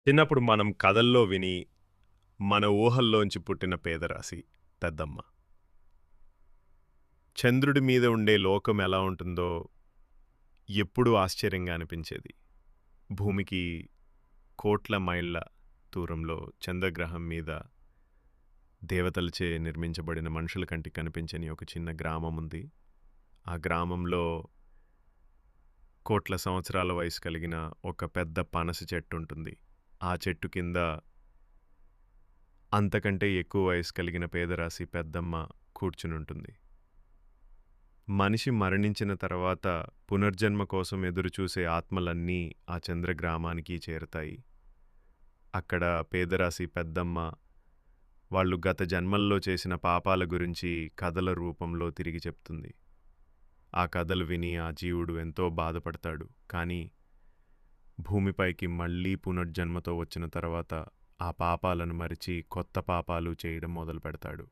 చిన్నప్పుడు మనం కథల్లో విని, మన ఊహల్లోంచి పుట్టిన పేదరాశి పెద్దమ్మ. చంద్రుడి మీద ఉండే లోకం ఎలా ఉంటుందో ఎప్పుడూ ఆశ్చర్యంగా అనిపించేది. భూమికి కోట్ల మైళ్ళ దూరంలో చంద్రగ్రహం మీద దేవతలచే నిర్మించబడిన మనుషుల కంటికి కనిపించని ఒక చిన్న గ్రామం ఉంది. ఆ గ్రామంలో కోట్ల సంవత్సరాల వయసు కలిగిన ఒక పెద్ద పనస చెట్టు ఉంటుంది. ఆ చెట్టు కింద అంతకంటే ఎక్కువ వయసు కలిగిన పేదరాశి పెద్దమ్మ కూర్చునుంటుంది. మనిషి మరణించిన తర్వాత పునర్జన్మ కోసం ఎదురుచూసే ఆత్మలన్నీ ఆ చంద్రగ్రామానికి చేరతాయి. అక్కడ పేదరాశి పెద్దమ్మ వాళ్ళు గత జన్మల్లో చేసిన పాపాల గురించి కథల రూపంలో తిరిగి చెప్తుంది. ఆ కథలు విని ఆ జీవుడు ఎంతో బాధపడతాడు. కానీ భూమిపైకి మళ్ళీ పునర్జన్మతో వచ్చిన తర్వాత ఆ పాపాలను మరిచి కొత్త పాపాలు చేయడం మొదలుపెడతాడు.